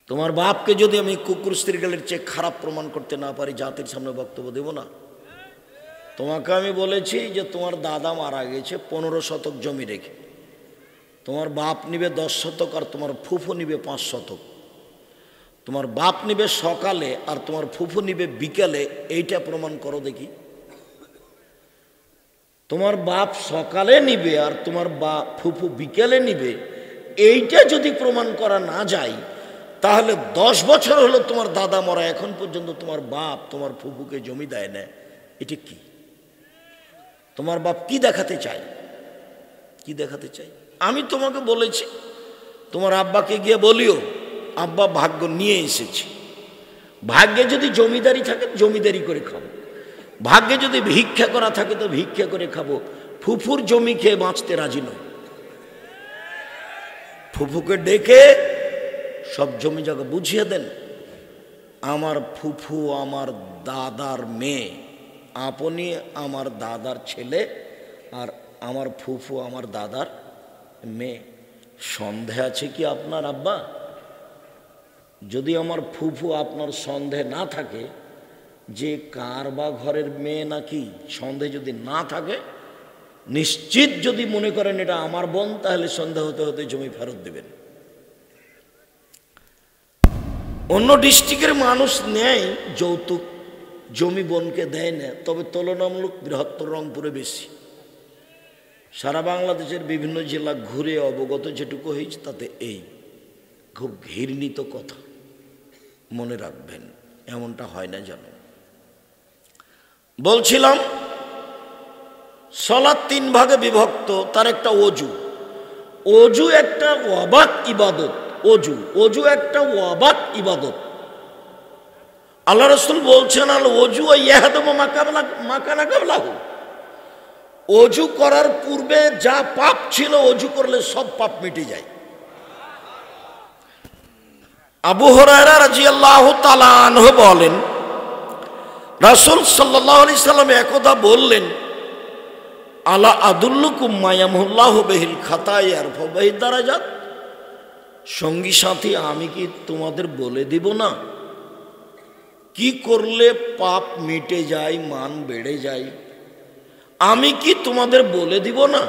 তোমার বাপকে যদি আমি কুকুর শ্রীগালের চেয়ে খারাপ প্রমাণ করতে না পারি, জাতির সামনে বক্তব্য দেব না। তোমাকে আমি বলেছি যে তোমার দাদা মারা গেছে 15 শতক জমি রেখে, তোমার বাপ নিবে 10 শতক আর তোমার ফুফু নিবে 5 শতক। তোমার বাপ নিবে সকালে আর তোমার ফুফু নিবে বিকালে, এইটা প্রমাণ করো দেখি। তোমার বাপ সকালে নিবে আর তোমার ফুফু বিকালে নিবে, এইটা যদি প্রমাণ করা না যায়, তাহলে 10 বছর হলো তোমার দাদা মরা, এখন পর্যন্ত তোমার বাপ তোমার ফুফুকে জমি দেয় না। এটা কি? তোমার বাপ কি দেখাতে চায়? কি দেখাতে চাই? আমি তোমাকে বলেছি তোমার আব্বাকে গিয়ে বলিও, আব্বা ভাগ্য নিয়ে এসেছি, ভাগ্যে যদি জমিদারি থাকে জমিদারি করে খাবো, ভাগ্যে যদি ভিক্ষা করা থাকে তো ভিক্ষা করে খাবো, ফুফুর জমি খেয়ে বাঁচতে রাজি নয়। ফুফুকে ডেকে সব জমি জায়গা বুঝিয়ে দেন। আমার ফুফু আমার দাদার মেয়ে, আপনি আমার দাদার ছেলে, আর আমার ফুফু আমার দাদার মেয়ে। সন্দেহ আছে কি আপনার আব্বা? যদি আমার ফুফু আপনার সন্দেহ না থাকে যে কার বা ঘরের মেয়ে নাকি, সন্দেহ যদি না থাকে, নিশ্চিত যদি মনে করেন এটা আমার বোন, তাহলে সন্দেহ হতে হতে জমি ফেরত দেবেন। অন্য ডিস্ট্রিক্টের মানুষ নেয় যৌতুক, জমি বোনকে দেয় না, তবে তুলনামূলক বৃহত্তর রংপুরে বেশি। সারা বাংলাদেশের বিভিন্ন জেলা ঘুরে অবগত যেটুকু হয়েছে তাতে এই খুব ঘৃণিত কথা, মনে রাখবেন, এমনটা হয় না যেন। বলছিলাম সালাত 3 ভাগে বিভক্ত, তার একটা অজু। অজু একটা ওয়াবাক ইবাদত। অজু একটা ওয়াবাক ইবাদত। আল্লাহ রাসূল বলছেন আল ওজু ইয়াহদমু মাকানা কাবলাহু। অজু করার পূর্বে যা পাপ ছিল অজু করলে সব পাপ মিটে যায়। আবু হুরায়রা রাদিয়াল্লাহু তাআলা আনহু বলেন, রাসূল সাল্লাল্লাহু আলাইহি সাল্লাম একদা বললেন, আলা আদুল্লুকুম মা ইয়ামহুল্লাহু বিহিল খাতায়া ওয়া বিহিদ দারাজাত। সঙ্গী সাথী, আমি কি তোমাদের বলে দিব না কি করলে পাপ মিটে যায়, মান বেড়ে যায়? আমি কি তোমাদের বলে দিব না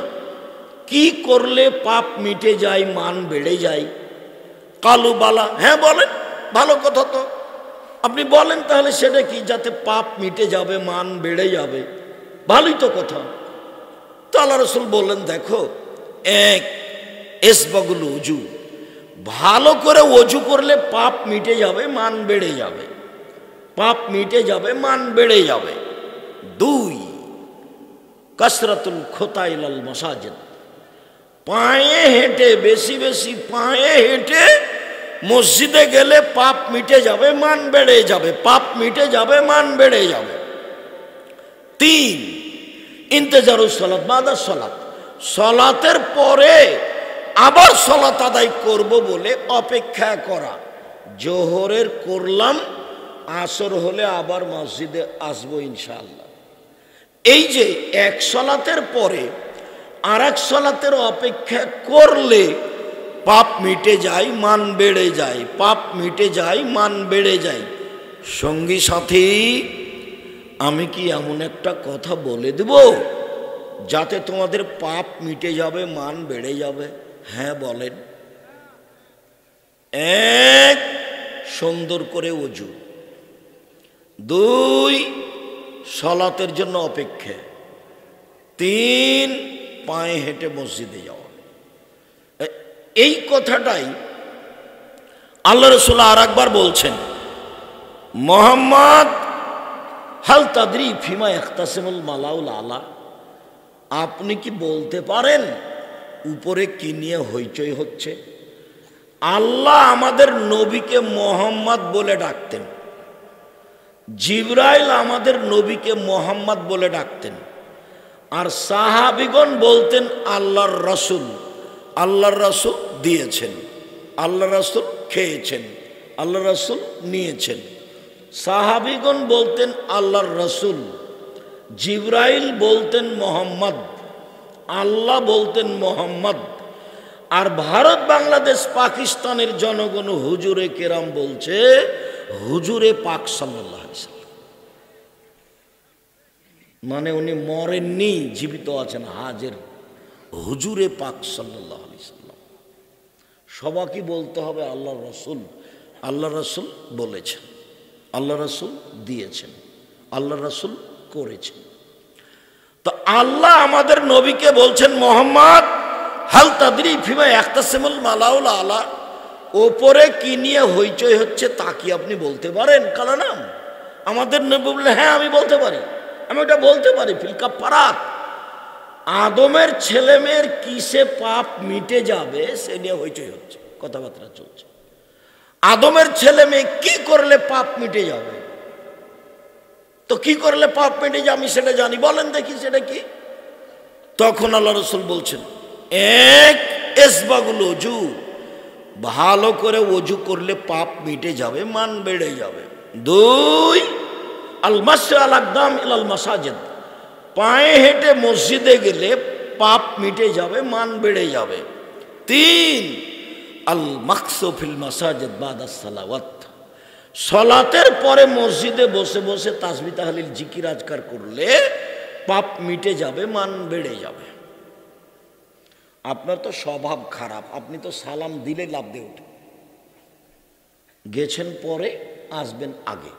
কি করলে পাপ মিটে যায়, মান বেড়ে যায়? কালু বালা, হ্যাঁ বলেন, ভালো কথা তো, আপনি বলেন তাহলে সেটা কি, যাতে পাপ মিটে যাবে, মান বেড়ে যাবে, ভালোই তো কথা। তো আল্লাহ রাসূল বললেন, দেখো, এক ইসবাগুল ওযু, ভালো করে ওযু করলে পাপ মিটে যাবে, মান বেড়ে যাবে, পাপ মিটে যাবে, মান বেড়ে যাবে। 2 কাসরাতুল খুতা ইলাল মাসাজিদ, পায়ে হেঁটে, বেশি বেশি পায়ে হেঁটে মসজিদে গেলে পাপ মিটে যাবে, মান বেড়ে যাবে, পাপ মিটে যাবে, মান বেড়ে যাবে। 3 ইন্তেজারুস সালাত বাদা সালাত, সালাতের পরে আবার সালাত আদায় করব বলে অপেক্ষা করা। জোহরের করলাম, আসর হলে আবার মসজিদে আসবো ইনশাআল্লাহ। এই যে এক সালাতের পরে আর এক সালাতের অপেক্ষা করলে পাপ মিটে যায়, মান বেড়ে যায়, পাপ মিটে যায়, মান বেড়ে যায়। সঙ্গী সাথী, আমি কি এমন একটা কথা বলে দেব যাতে তোমাদের পাপ মিটে যাবে, মান বেড়ে যাবে? হ্যাঁ বলেন। 1 সুন্দর করে ওযু, 2 সালাতের জন্য অপেক্ষা, 3 পায়ে হেঁটে মসজিদে যাওয়া। এই কথাটাই আল্লাহ রাসূল আর একবার বলছেন, মুহাম্মদ হাল তাদরি ফিমা ইখতাসিমুল মালাউল আলা, আপনি কি বলতে পারেন উপরে কি নিয়ে হইচই হচ্ছে? আল্লাহ আমাদের নবীকে মুহাম্মদ বলে ডাকতেন, জিবরাইল আমাদের নবীকে মুহাম্মদ বলে ডাকতেন, আর সাহাবীগণ বলতেন আল্লাহর রাসূল। আল্লাহর রাসূল দিয়েছেন, আল্লাহর রাসূল খেয়েছেন, আল্লাহর রাসূল নিয়েছেন। সাহাবীগণ বলতেন আল্লাহর রাসূল, জিবরাইল বলতেন মুহাম্মদ, আল্লাহ বলতেন মুহাম্মদ। আর ভারত, বাংলাদেশ, পাকিস্তানের জনগণ হুজুরে কেরাম বলছে হুজুরে পাক সাল্লাল্লাহু আলাইহি সাল্লাম, মানে উনি মরেননি, জীবিত আছেন, হাজের হুজুরে পাক সাল্লাল্লাহু আলাইহি সাল্লাম। সবাইকে বলতে হবে আল্লাহ রসুল, আল্লাহ রসুল বলেছেন, আল্লাহ রসুল দিয়েছেন, আল্লাহ রসুল করেছেন। তো আল্লাহ আমাদের নবীকে বলছেন, মোহাম্মদ হাল তাদরি ফিমা ইখতাসিমুল মালাউল আলা, ওপরে কি নিয়ে হইচই হচ্ছে তা কি আপনি বলতে পারেন? কালা নাম। আমাদের নবী বললেন, হ্যাঁ আমি বলতে পারি, আমি ওটা বলতে পারি। ফিল কাফারাত, আদমের ছেলে মেয়ের কিসে পাপ মিটে যাবে সে নিয়ে হইচই হচ্ছে, কথাবার্তা চলছে। আদমের ছেলে মেয়ে কি করলে পাপ মিটে যাবে? তো কি করলে পাপ মিটে যাবে আমি সেটা জানি, বলেন দেখি সেটা কি? তখন আল্লাহ রসুল বলছেন, এক ইসবাগুল ওযু, ভালো করে ওযু করলে পাপ মিটে যাবে, মান বেড়ে যাবে। দুই, আল মাসু আল আকদাম ইলাল মাসাজিদ, পায়ে হেঁটে মসজিদে গেলে পাপ মিটে যাবে, মান বেড়ে যাবে। তিন, আল মাকসু ফিল মাসাজিদ বাদাস সালাওয়াত, সালাতের পরে মসজিদে বসে বসে তাসবিহ তাহলিল জিকির আজকার করলে পাপ মিটে যাবে, মান বেড়ে যাবে। আপনার তো স্বভাব খারাপ, আপনি তো সালাম দিলে লাভ দিয়ে ওঠে, গেছেন পরে আসবেন আগে,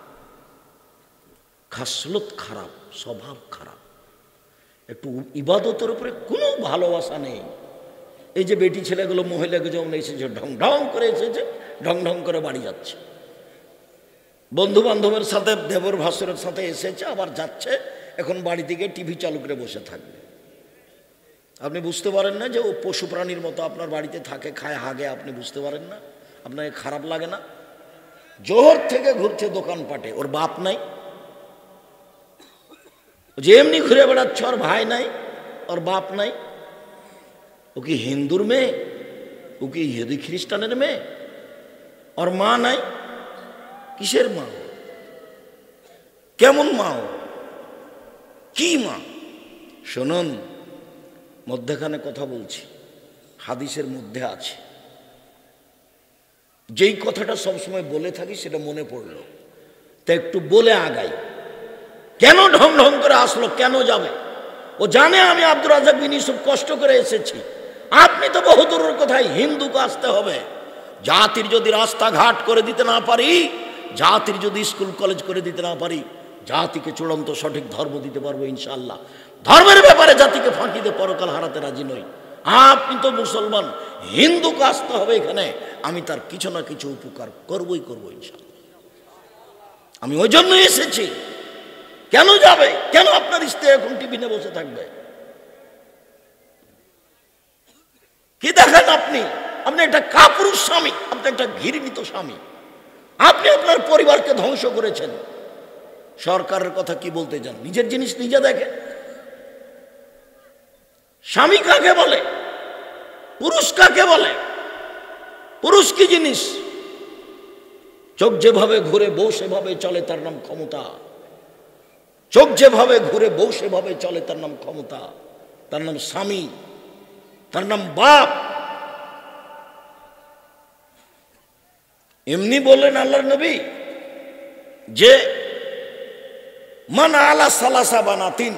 খাসলত খারাপ, স্বভাব খারাপ, একটু ইবাদতের উপরে কোনো ভালোবাসা নেই। এই যে বেটি ছেলেগুলো মহিলাকে যেমন এসেছে, ঢং ঢং করে এসেছে, ঢং ঢং করে বাড়ি যাচ্ছে, বন্ধু বান্ধবের সাথে দেবর ভাসুরের সাথে এসেছে আবার যাচ্ছে, এখন বাড়ি থেকে টিভি চালু করে বসে থাকবে। আপনি বুঝতে পারেন না যে ও পশু প্রাণীর মতো আপনার বাড়িতে থাকে, খায়, হাগে, আপনি বুঝতে পারেন না? আপনাকে খারাপ লাগে না? জোহর থেকে ঘুরছে দোকানপাটে, ওর বাপ নাই, যে এমনি ঘুরে বেড়াচ্ছে, ওর ভাই নাই, ওর বাপ নাই। ও কি হিন্দুর মেয়ে? ও কি ইহুদি খ্রিস্টানের মেয়ে? ওর মা নাই? কিসের মা? কেমন মা? কি মা? শুনুন, মধ্যখানে কথা বলছি, হাদিসের মধ্যে আছে, যেই কথাটা সবসময় বলে থাকি সেটা মনে পড়লো, তা একটু বলে আগাই। কেন ঢং ঢং করে আসলো, কেন যাবে? ও জানে আমি আব্দুর রাজ্জাক বিন ইউসুফ কষ্ট করে এসেছি, আপনি তো বহুদূরের কোথায়, হিন্দুকে আসতে হবে। জাতির যদি রাস্তাঘাট করে দিতে না পারি, জাতির যদি স্কুল কলেজ করে দিতে না পারি, জাতিকে চূড়ান্ত সঠিক ধর্ম দিতে পারবো ইনশাআল্লাহ। ধর্মের ব্যাপারে জাতিকে ফাঁকি দিয়ে পরকাল হারাতে রাজি নই। আপনি তো মুসলমান, হিন্দুকে আসতে হবে এখানে, আমি তার কিছু না কিছু উপকার করবই করবো ইনশাআল্লাহ। আমি ওই জন্যই এসেছি। কেন যাবে? কেন আপনার স্ত্রী এখন টিভি নিয়ে বসে থাকবে? কি দেখেন আপনি? আপনি একটা কাপুরুষ স্বামী, আপনি একটা ঘৃণিত স্বামী, আপনি আপনার পরিবারকে ধ্বংস করেছেন। সরকারের কথা কি বলতে চান? নিজের জিনিস নিজে দেখে। স্বামী কাকে বলে? পুরুষ কাকে বলে? পুরুষ কি জিনিস? চোখ যেভাবে ঘুরে বউ সেভাবে চলে, তার নাম ক্ষমতা। চোখ যেভাবে ঘুরে বউ সেভাবে চলে, তার নাম ক্ষমতা, তার নাম স্বামী, তার নাম বাপ। এমনি বললেন আল্লাহর নবী যে মান আলা সালাসা বানাতিন,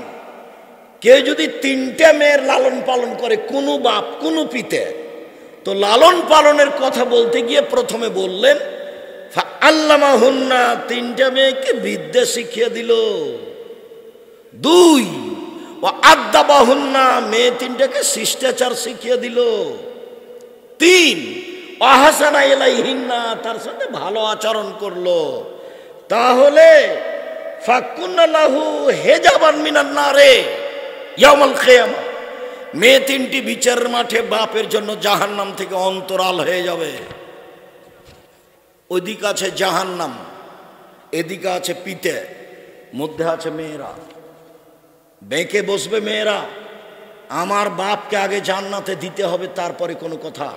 কেউ যদি তিনটে মেয়ের লালন পালন করে, কোনো বাপ কোনো পিতে, তো লালন পালনের কথা বলতে গিয়ে প্রথমে বললেন আল্লামাহুন্না, তিনটা মেয়েকে বিদ্যা শিখিয়ে দিল। দুই, ও আদাবাহুন্না, মেয়ে তিনটাকে শিষ্টাচার শিখিয়ে দিল। তিন, আহসানা ইলাইহিন্না, তার সাথে ভালো আচরণ করলো। তাহলে ফাকুন্না লাহু হিজাবান মিনান নারে ইয়াউমাল কিয়ামা, মেয়ে তিনটি বিচারের মাঠে বাপের জন্য জাহান্নাম থেকে অন্তরাল হয়ে যাবে। ওইদিকে আছে জাহান্নাম, এদিকে আছে পিতে, মধ্যে আছে মেয়েরা। বেঁকে বসবে মেয়েরা, আমার বাপকে আগে জান্নাতে দিতে হবে, তারপরে কোনো কথা।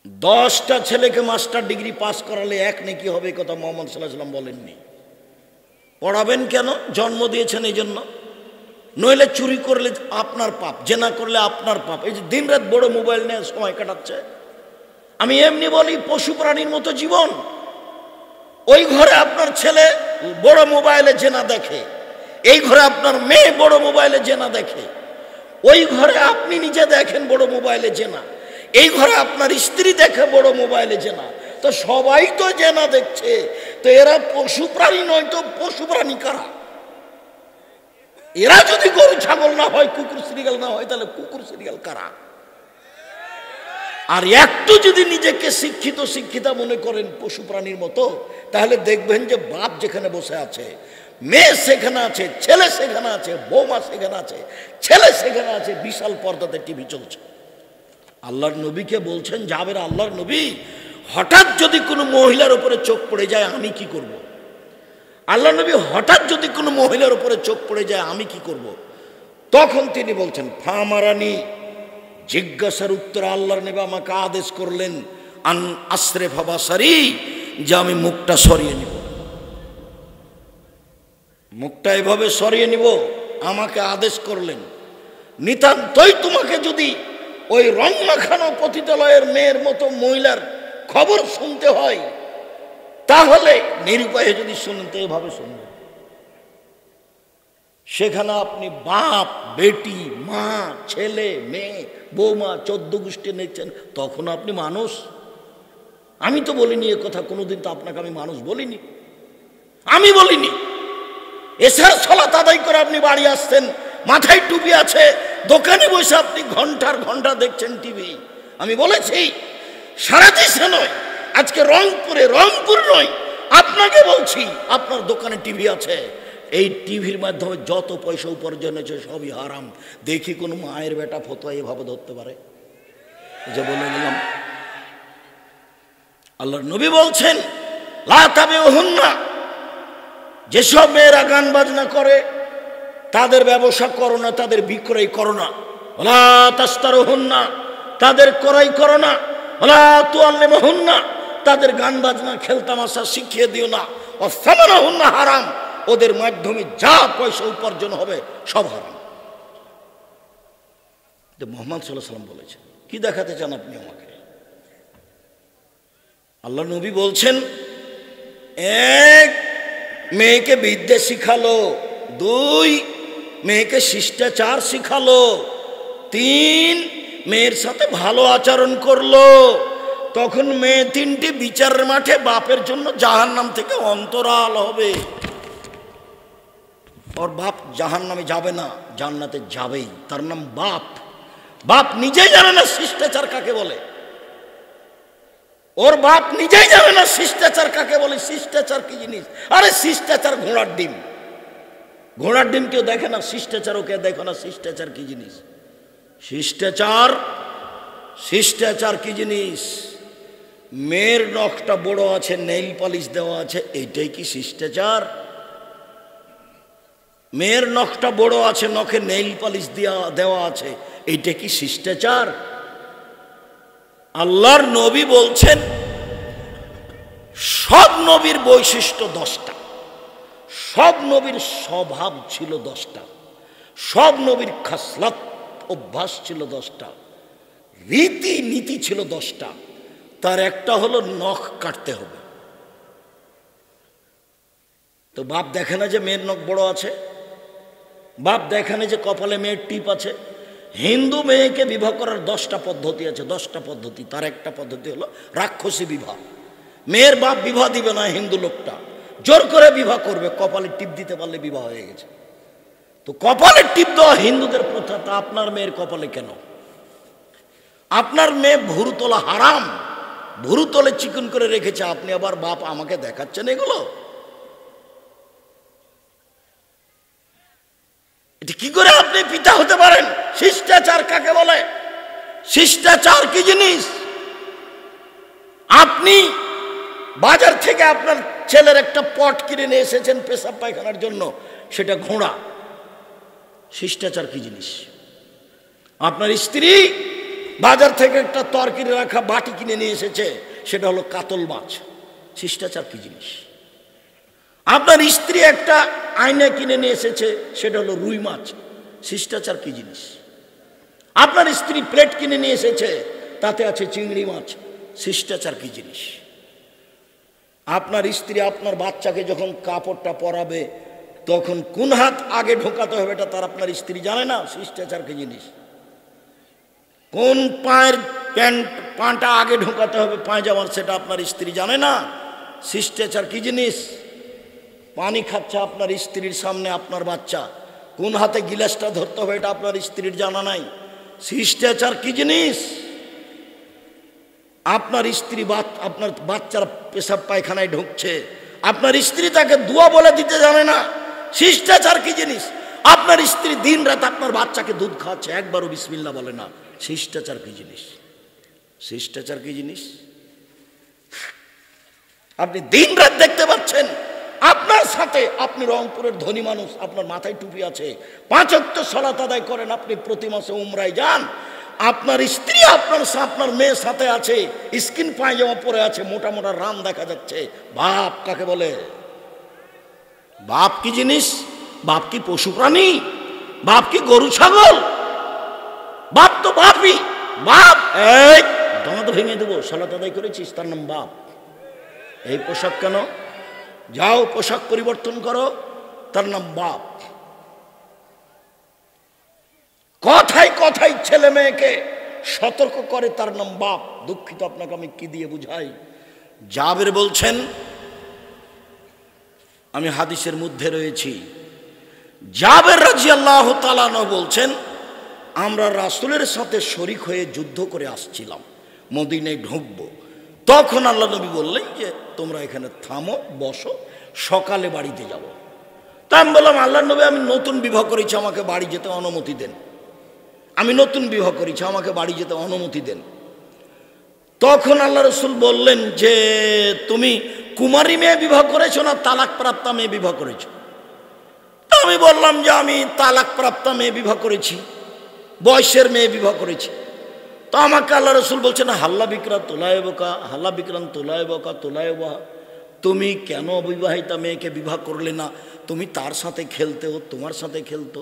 10টা ছেলেকে মাস্টার ডিগ্রি পাস করালে এক নেকি হবে, কথা মোহাম্মদ সাল্লাল্লাহু আলাইহি ওয়াসাল্লাম বলেননি। পড়াবেন কেন? জন্ম দিয়েছেন এই জন্য। নইলে চুরি করলে আপনার পাপ, জেনা করলে আপনার পাপ। এই যে দিন রাত বড় মোবাইল নিয়ে সময় কাটাচ্ছে, আমি এমনি বলি পশু প্রাণীর মতো জীবন। ওই ঘরে আপনার ছেলে বড় মোবাইলে জেনা দেখে, এই ঘরে আপনার মেয়ে বড় মোবাইলে জেনা দেখে, ওই ঘরে আপনি নিজে দেখেন বড় মোবাইলে জেনা, এই ঘরে আপনার স্ত্রী দেখে বড় মোবাইলে জেনা। তো সবাই তো জেনা দেখছে, তো এরা পশু প্রাণী নয় তো পশু প্রাণী কারা? এরা যদি গরু ছাগল না হয়, কুকুর শ্রীগাল না হয়, তাহলে কুকুর শ্রীগাল কারা? আর একটু যদি নিজেকে শিক্ষিত শিক্ষিতা মনে করেন পশু প্রাণীর মতো, তাহলে দেখবেন যে বাপ যেখানে বসে আছে, মেয়ে সেখানে আছে, ছেলে সেখানে আছে, বৌমা সেখানে আছে, ছেলে সেখানে আছে, বিশাল পর্দাতে টিভি চলছে। আল্লাহর নবীকে বলছেন, যাবের আল্লাহর নবী, হঠাৎ যদি কোনো মহিলার উপরে চোখ পড়ে যায় আমি কি করব? আল্লাহর নবী হঠাৎ যদি কোনো মহিলার উপরে চোখ পড়ে যায় আমি কি করব? তখন তিনি বলছেন, ফামারানি, জিজ্ঞাসার উত্তরে আল্লাহর নবী আমাকে আদেশ করলেন, আন আশরেফা বাসারি, যে আমি মুখটা সরিয়ে নিব, মুখটা এভাবে সরিয়ে নিব, আমাকে আদেশ করলেন। নিতান্তই তোমাকে যদি ওই রং মাখানো পতিতালয়ের মেয়ের মতো মহিলার খবর শুনতে হয়, তাহলে নিরুপায়ে যদি শুনতে এভাবে শুনবেন। সেখানে আপনি বাপ বেটি, মা ছেলে মেয়ে বৌমা 14 গোষ্ঠী নিচ্ছেন, তখন আপনি মানুষ? আমি তো বলিনি এ কথা, কোনোদিন তো আপনাকে আমি মানুষ বলিনি, আমি বলিনি। এছাড়া সালাত আদায় করে আপনি বাড়ি আসছেন, মাথায় টুপি আছে, দোকানে বসে আপনি ঘন্টার ঘন্টা দেখছেন টিভি। আমি বলেছি সারা দেশে নয়, আজকে রংপুর নয়, আপনাকে বলছি আপনার দোকানে টিভি আছে, এই টিভির মাধ্যমে যত পয়সা উপার্জন হয়েছে সবই হারাম। দেখি কোন মায়ের বেটা ফতোয়া এভাবে ধরতে পারে? যে বলে দিলাম, আল্লাহর নবী বলছেন, লা তাবিউহুন্না, যেসব মেয়েরা গান বাজনা করে তাদের ব্যবসা করো না, তাদের বিক্রয় করো না। ওয়ালা তাস্তারুহুন্না, তাদের ক্রয় করো না। ওয়ালা তুআল্লিমুহুন্না, তাদের গান বাজনা খেলতামাশা শিখিয়ে দিও না। ওয়াসামানুহুন্না হারাম, ওদের মাধ্যমে যা পয়সা উপার্জন হবে সব হারাম। মুহাম্মদ সাল্লাল্লাহু আলাইহি ওয়াসাল্লাম বলেছেন। কি দেখাতে চান আপনি আমাকে? আল্লাহ নবী বলছেন, এক, মেয়েকে বিদ্যা শিখালো, 2 মেয়েকে শিষ্টাচার শিখালো, 3 মেয়ের সাথে ভালো আচরণ করলো। তখন মেয়ে 3টি বিচারের মাঠে বাপের জন্য জাহান্নাম থেকে অন্তরাল হবে। ওর বাপ জাহান্নামে যাবে না, জান্নাতে যাবেই, তার নাম বাপ। বাপ নিজেই জানে না শিষ্টাচার কাকে বলে, ওর বাপ নিজেই জানে না শিষ্টাচার কাকে বলে। শিষ্টাচার কি জিনিস? আরে শিষ্টাচার ঘোড়ার ডিম, ঘোড়ার ডিম কেউ দেখে না, শিষ্টাচার ওকে দেখো না। শিষ্টাচার কি জিনিস? শিষ্টাচার কি জিনিস? মেয়ের নখটা বড় আছে, নেইল পালিশ দেওয়া আছে, এইটাই কি শিষ্টাচার? মেয়ের নখটা বড় আছে, নখে নেইল পালিশ দেওয়া আছে, এইটা কি শিষ্টাচার? আল্লাহর নবী বলছেন, সব নবীর বৈশিষ্ট্য 10টা, সব নবীর স্বভাব ছিল 10টা, সব নবীর খাসলাত অভ্যাস ছিল 10টা, রীতি নীতি ছিল 10টা। তার একটা হলো নখ কাটতে হবে। তো বাপ দেখে না যে মেয়ের নখ বড় আছে, বাপ দেখে না যে কপালে মেয়ের টিপ আছে। হিন্দু মেয়েকে বিবাহ করার 10টা পদ্ধতি আছে, 10টা পদ্ধতি। তার একটা পদ্ধতি হলো রাক্ষসী বিবাহ। মেয়ের বাপ বিবাহ দিবে না, হিন্দু লোকটা জোর করে বিবাহ করবে, কপালে টিপ দিতে পারলে বিবাহ হয়ে গেছে। তো কপালে টিপ দেওয়া হিন্দুদের প্রথা, তা আপনার মেয়ের কপালে কেন? আপনার মেয়ে ভুরু তোলা হারাম, ভুরু তোলে চিকন করে রেখেছে, আপনি আবার বাপ আমাকে দেখাচ্ছেন এগুলো? এটা কি করে আপনি পিতা হতে পারেন? শিষ্টাচার কাকে বলে? শিষ্টাচার কি জিনিস? আপনি বাজার থেকে আপনার ছেলের একটা পট কিনে নিয়ে এসেছেন পেশাব পায়খানার জন্য, সেটা ঘোড়া। শিষ্টাচার কি জিনিস? আপনার স্ত্রী বাজার থেকে একটা তরকারি রাখা বাটি কিনে নিয়ে এসেছে, সেটা হলো কাতল মাছ। শিষ্টাচার কি জিনিস? আপনার স্ত্রী একটা আয়না কিনে নিয়ে এসেছে, সেটা হলো রুই মাছ। শিষ্টাচার কি জিনিস? আপনার স্ত্রী প্লেট কিনে নিয়ে এসেছে, তাতে আছে চিংড়ি মাছ, শিষ্টাচার কি জিনিস? আপনার স্ত্রী আপনার বাচ্চাকে যখন কাপড়টা পরাবে তখন কোন হাত আগে ঢোকাতে হবে এটা তার আপনার স্ত্রী জানে না, শিষ্টাচার কি জিনিস? কোন পায়ের পাটা আগে ঢোকাতে হবে পায়জামার, সেটা আপনার স্ত্রী জানে না, শিষ্টাচার কি জিনিস? পানি খাচ্ছে আপনার স্ত্রীর সামনে আপনার বাচ্চা, কোন হাতে গিলাসটা ধরতে হবে এটা আপনার স্ত্রীর জানা নাই, শিষ্টাচার কি জিনিস? আপনার স্ত্রী আপনার বাচ্চার পেশাব পায়খানায় ঢুকছে, আপনার স্ত্রী তাকে দোয়া বলে দিতে জানে না, শিষ্টাচার কি জিনিস? আপনার স্ত্রী দিন রাত আপনার বাচ্চাকে দুধ খাওয়াচ্ছে, একবারও বিসমিল্লাহ বলে না, শিষ্টাচার কি জিনিস? শিষ্টাচার কি জিনিস? আপনি দিন রাত দেখতে পাচ্ছেন আপনার সাথে, আপনি রংপুরের ধনী মানুষ, আপনার মাথায় টুপি আছে, 5 ওয়াক্ত সালাত আদায় করেন, আপনি প্রতি মাসে উমরায় যান, আপনার স্ত্রী আপনার মেয়ের সাথে আছে, স্কিন পায়জামা পরে আছে, মোটা মোটা রান দেখা যাচ্ছে, বাপ কাকে বলে? বাপ কি জিনিস? বাপ কি পশু প্রাণী? বাপ কি গরু ছাগল? বাপ তো বাপই, বাপ। এই দাঁত ভেঙে দেবো, সালাত আদায় করেছিস, তার নাম বাপ। এই পোশাক কেন? যাও পোশাক পরিবর্তন করো, তার নাম বাপ। কথায় কথায় ছেলে মেয়েকে সতর্ক করে, তার নাম বাপ। দুঃখিত, আপনাকে আমি কি দিয়ে বুঝাই? জাবের বলছেন, আমি হাদিসের মধ্যে রয়েছি, জাবের রাদিয়াল্লাহু তাআলা আনহু বলছেন, আমরা রাসূলের সাথে শরীক হয়ে যুদ্ধ করে আসছিলাম, মদিনায় ঢুকবো, তখন আল্লাহ নবী বললেন যে তোমরা এখানে থামো, বসো, সকালে বাড়িতে যাব। তা আমি বললাম, আল্লাহ নবী, আমি নতুন বিবাহ করেছি, আমাকে বাড়ি যেতে অনুমতি দেন। আমি নতুন বিবাহ করেছি, আমাকে বাড়ি যেতে অনুমতি দেন। তখন আল্লাহ রসুল বললেন যে তুমি কুমারী মেয়ে বিবাহ করেছো না তালাক প্রাপ্তা মেয়ে বিবাহ করেছো? তা আমি বললাম যে আমি তালাক প্রাপ্তা মেয়ে বিবাহ করেছি, বয়সের মেয়ে বিবাহ করেছি। তো আমাকে আল্লাহ রসুল বলছেন, হাল্লা বিক্রা তোলায়বকা, হাল্লা বিক্রান তোলায়বকা তোলায়বা, তুমি কেন অবিবাহিতা মেয়েকে বিবাহ করলে না? তুমি তার সাথে খেলতে, ও তোমার সাথে খেলতো।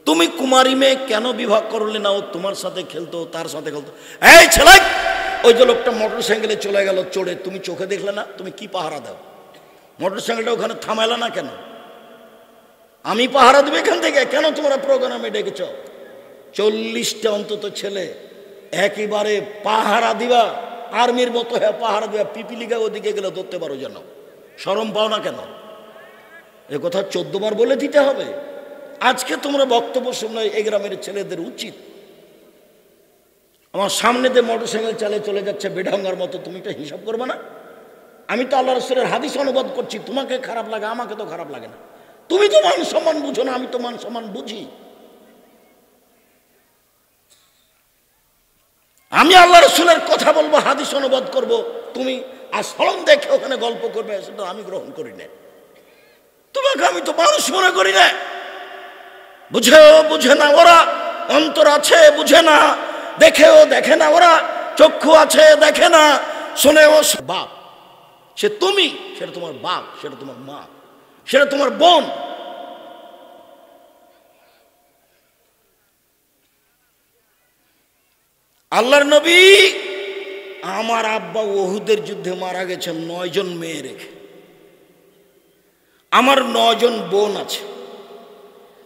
তুমি কুমারী মেয়ে কেন বিবাহ করলে না? ও তোমার সাথে খেলতো, তার সাথে খেলতো। এই ছেলে, ওই যে লোকটা মোটর সাইকেলে চলে গেল চড়ে, তুমি চোখে দেখলে না? তুমি কি পাহারা দাও? মোটর সাইকেলটা ওখানে থামাইলা না কেন? আমি পাহারা দেবো এখান থেকে? কেন তোমরা প্রোগ্রামে ডেকেছ? 40টা অন্তত ছেলে একেবারে পাহারা দিবা, আর্মির মতো হ্যাঁ পাহারা দিবা, পিপিলিকা ওদিকে গেলে ধরতে পারো, যেন শরম পাও না কেন? এ কথা 14 বার বলে দিতে হবে? আজকে তোমরা বক্তব্য শুনলে এই গ্রামের ছেলেদের উচিত, আমার সামনে দিয়ে মোটর সাইকেল চালিয়ে চলে যাচ্ছে বেঢঙ্গার মতো, তুমি এটা হিসাব করবে না? আমি তো আল্লাহ রাসূলের হাদিস অনুবাদ করছি, তোমাকে খারাপ লাগে, আমাকে তো খারাপ লাগে না। তুমি তো মান সম্মান বুঝো না, আমি তো মান সম্মান বুঝি। আমি আল্লাহ রাসূলের কথা বলবো, হাদিস অনুবাদ করব, তুমি আসলম দেখে ওখানে গল্প করবে, সেটা আমি গ্রহণ করি না। তোমাকে আমি তো মানুষ মনে করি না। বুঝেও বুঝে না ওরা, অন্তর আছে বুঝে না, দেখেও দেখে না ওরা, চক্ষু আছে দেখে না, শুনেও। বাপ সে তুমি, সেটা তোমার বাপ, সেটা তোমার মা, সেটা তোমার বোন। আল্লাহর নবী, আমার আব্বা উহুদের যুদ্ধে মারা গেছেন 9 জন মেয়ে রেখে, আমার 9 জন বোন আছে।